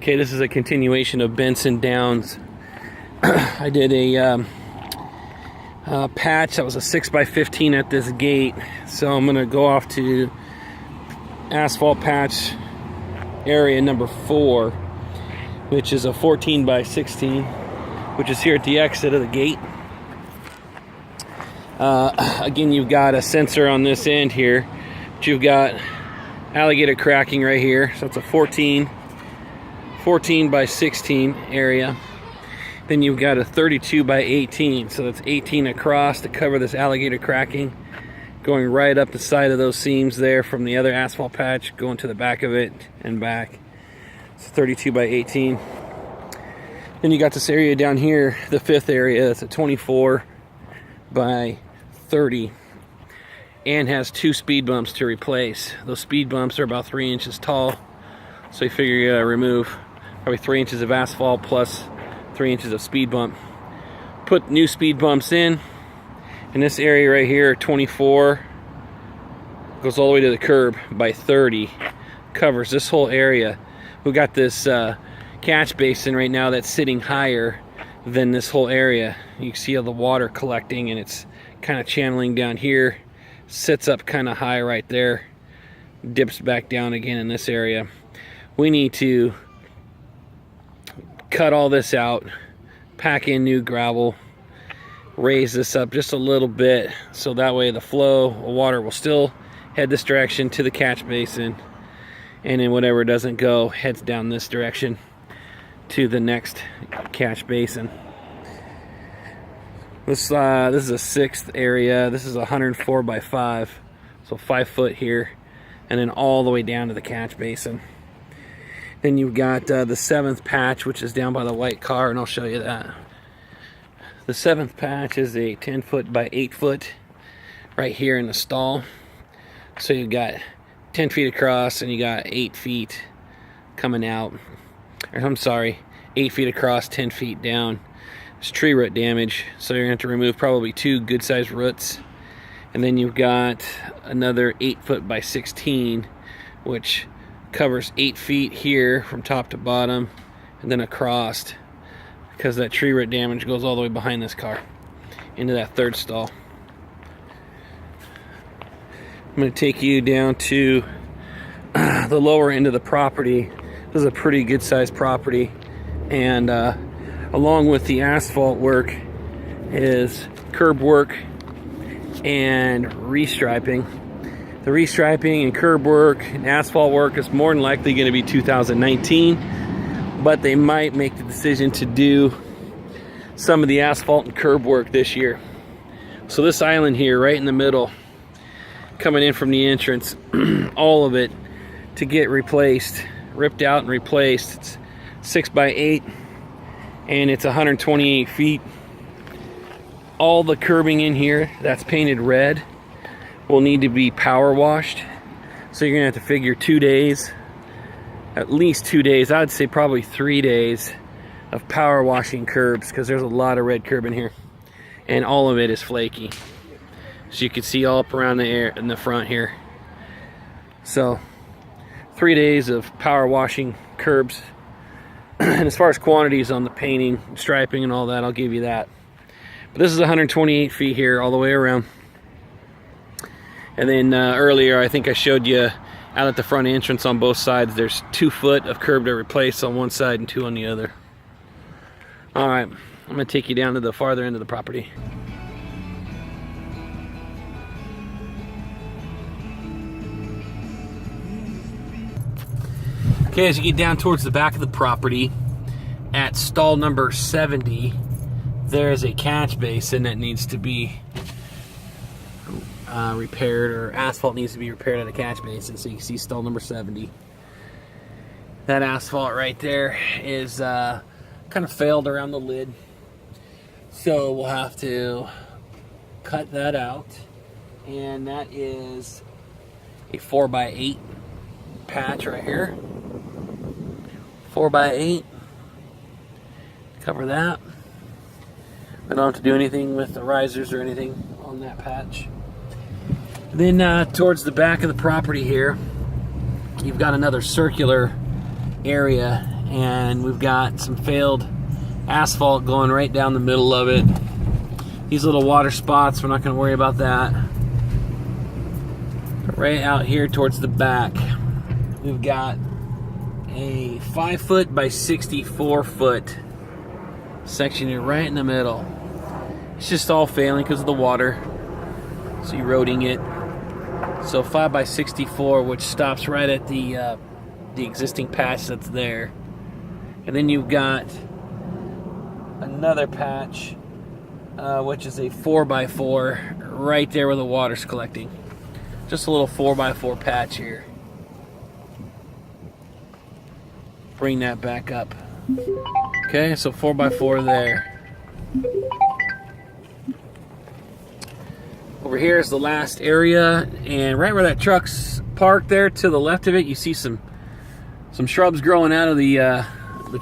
Okay, this is a continuation of Benson Downs. I did a patch that was a 6x15 at this gate, so I'm gonna go off to asphalt patch area number 4, which is a 14x16, which is here at the exit of the gate. Again, you've got a sensor on this end here, but you've got alligator cracking right here, so it's a 14x16 area. Then you've got a 32x18, so that's 18 across to cover this alligator cracking, going right up the side of those seams there from the other asphalt patch, going to the back of it and back. It's 32x18. Then you got this area down here, the 5th area. It's a 24x30 and has 2 speed bumps to replace. Those speed bumps are about 3 inches tall, so you figure you gotta remove probably 3 inches of asphalt plus 3 inches of speed bump. Put new speed bumps in this area right here. 24 goes all the way to the curb by 30, covers this whole area. We've got this catch basin right now that's sitting higher than this whole area. You can see all the water collecting, and it's kind of channeling down here, sits up kind of high right there, dips back down again in this area. We need to cut all this out, pack in new gravel, raise this up just a little bit, so that way the flow of water will still head this direction to the catch basin, and then whatever doesn't go heads down this direction to the next catch basin. This is a 6th area. This is 104x5, so 5 foot here, and then all the way down to the catch basin. Then you've got the 7th patch, which is down by the white car, and I'll show you that. The 7th patch is a 10 foot by 8 foot right here in the stall. So you've got 10 feet across, and you got 8 feet coming out. Or I'm sorry, 8 feet across, 10 feet down. It's tree root damage, so you're going to have to remove probably 2 good sized roots. And then you've got another 8 foot by 16, which covers 8 feet here from top to bottom, and then across, because that tree root damage goes all the way behind this car into that 3rd stall. I'm going to take you down to the lower end of the property. This is a pretty good sized property, and along with the asphalt work is curb work and restriping. The restriping and curb work and asphalt work is more than likely going to be 2019, but they might make the decision to do some of the asphalt and curb work this year. So this island here, right in the middle, coming in from the entrance, all of it to get replaced, ripped out and replaced. It's 6x8, and it's 128 feet. All the curbing in here that's painted red will need to be power washed, so you're gonna have to figure 2 days, at least 2 days, I'd say probably 3 days of power washing curbs, because there's a lot of red curb in here, and all of it is flaky, so you can see all up around the air in the front here. So 3 days of power washing curbs. And as far as quantities on the painting, striping and all that, I'll give you that. But this is 128 feet here all the way around. And then earlier, I think I showed you out at the front entrance on both sides, there's 2 foot of curb to replace on one side and 2 on the other. All right, I'm gonna take you down to the farther end of the property. Okay, as you get down towards the back of the property, at stall number 70, there's a catch basin that needs to be repaired, or asphalt needs to be repaired at a catch basin. So you can see stall number 70. That asphalt right there is kind of failed around the lid, so we'll have to cut that out, and that is a 4x8 patch right here. 4x8, cover that. I don't have to do anything with the risers or anything on that patch. Then towards the back of the property here, you've got another circular area, and we've got some failed asphalt going right down the middle of it. These little water spots, we're not going to worry about that. Right out here towards the back, we've got a 5 foot by 64 foot section here right in the middle. It's just all failing because of the water. It's eroding it. So 5 by 64, which stops right at the existing patch that's there. And then you've got another patch, which is a 4 by 4 right there where the water's collecting. Just a little 4 by 4 patch here. Bring that back up. Okay, so 4 by 4 there. Over here is the last area, and right where that truck's parked there to the left of it, you see some shrubs growing out of the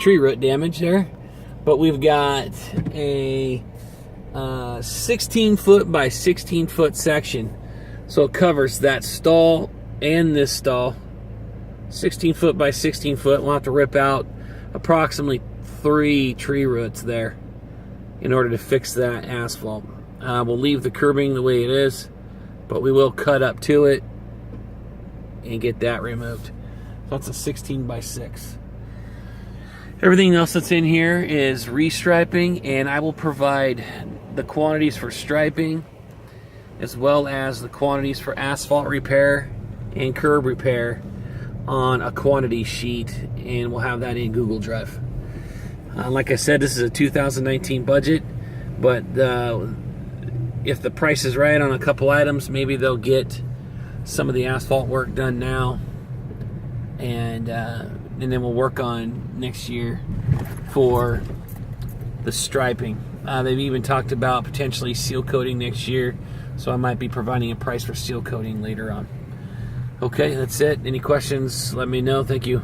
tree root damage there. But we've got a 16 foot by 16 foot section. So it covers that stall and this stall. 16 foot by 16 foot. We'll have to rip out approximately 3 tree roots there in order to fix that asphalt. We'll leave the curbing the way it is, but we will cut up to it and get that removed. So that's a 16 by 6. Everything else that's in here is restriping, and I will provide the quantities for striping as well as the quantities for asphalt repair and curb repair on a quantity sheet, and we'll have that in Google Drive. Like I said, this is a 2019 budget, but if the price is right on a couple items, maybe they'll get some of the asphalt work done now, and then we'll work on next year for the striping. They've even talked about potentially seal coating next year, so I might be providing a price for seal coating later on. Okay, that's it. Any questions, let me know. Thank you.